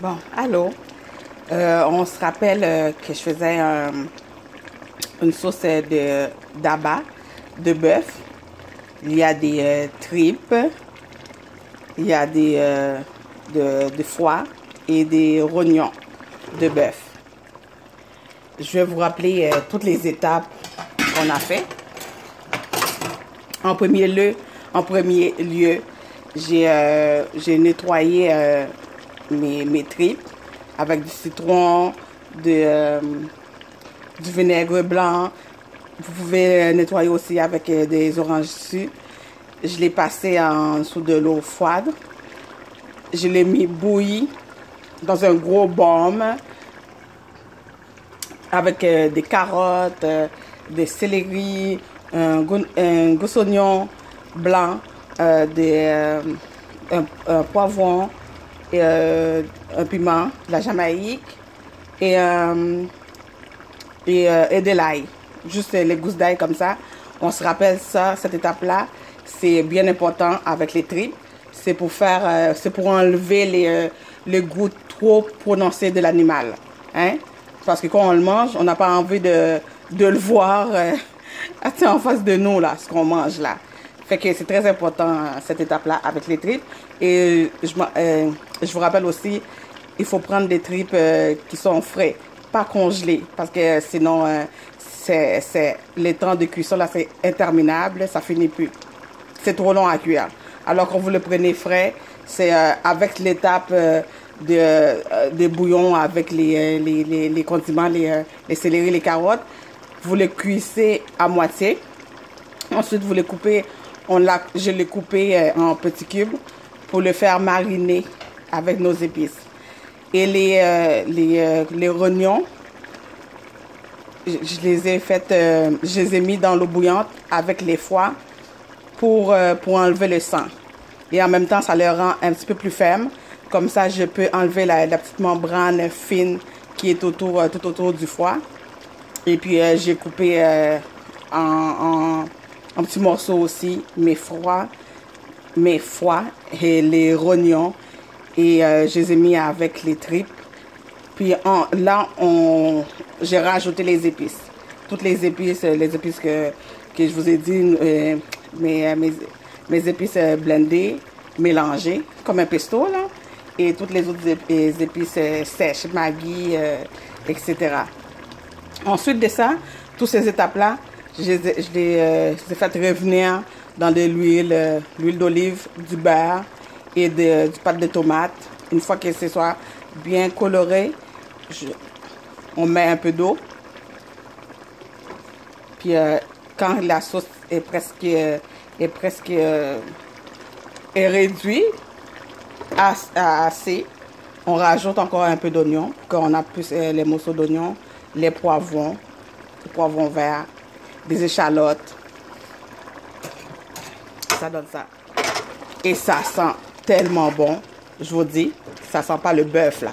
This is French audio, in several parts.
Bon, allô. On se rappelle que je faisais une sauce d'abat, de bœuf. Il y a des tripes, il y a de foie et des rognons de bœuf. Je vais vous rappeler toutes les étapes qu'on a fait. En premier lieu, j'ai nettoyé mes tripes avec du citron, du vinaigre blanc. Vous pouvez nettoyer aussi avec des oranges dessus. Je l'ai passé en dessous de l'eau froide. Je l'ai mis bouilli dans un gros baume avec des carottes, des céleri, un gros oignon blanc, un poivron, et, un piment, de la Jamaïque et de l'ail. Juste les gousses d'ail comme ça. On se rappelle ça, cette étape-là, c'est bien important avec les tripes. C'est pour enlever le goût trop prononcé de l'animal. Hein? Parce que quand on le mange, on n'a pas envie de le voir en face de nous, là, ce qu'on mange là. Fait que c'est très important cette étape-là avec les tripes. Et je vous rappelle aussi, il faut prendre des tripes qui sont frais, pas congelées, parce que sinon, les temps de cuisson là, c'est interminable, ça finit plus. C'est trop long à cuire. Alors quand vous le prenez frais, c'est avec l'étape de bouillon, avec les condiments, les céleri, les carottes, vous les cuisez à moitié. Ensuite, vous les coupez. Je l'ai coupé en petits cubes pour le faire mariner avec nos épices. Et les rognons, je les ai mis dans l'eau bouillante avec les foies pour enlever le sang. Et en même temps, ça le rend un petit peu plus ferme. Comme ça, je peux enlever la petite membrane fine qui est tout autour du foie. Et puis, j'ai coupé en petits morceaux aussi mes foies et les rognons. Et je les ai mis avec les tripes. Puis j'ai rajouté les épices. Toutes les épices que je vous ai dit, mes épices blendées, mélangées, comme un pesto, là. Et toutes les autres épices sèches, Maggi, etc. Ensuite de ça, toutes ces étapes-là, je les ai fait revenir dans de l'huile d'olive, du beurre et du pâte de tomate. Une fois que ce soit bien coloré, on met un peu d'eau. Puis quand la sauce est presque réduite à assez, on rajoute encore un peu d'oignon. Quand on a plus les morceaux d'oignon, les poivrons verts, des échalotes. Ça donne ça. Et ça sent tellement bon. Je vous dis, ça sent pas le bœuf là.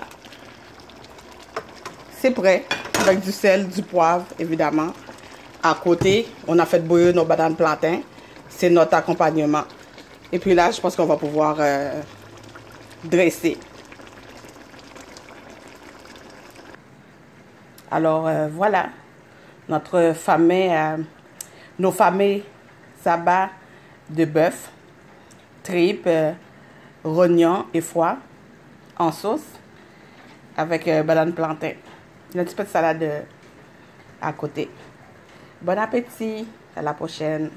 C'est prêt. Avec du sel, du poivre, évidemment. À côté, on a fait bouillir nos bananes plantains. C'est notre accompagnement. Et puis là, je pense qu'on va pouvoir dresser. Alors voilà, nos fameux abats de bœuf, tripes, rognons et foie en sauce avec banane plantain. Un petit peu de salade à côté. Bon appétit, à la prochaine.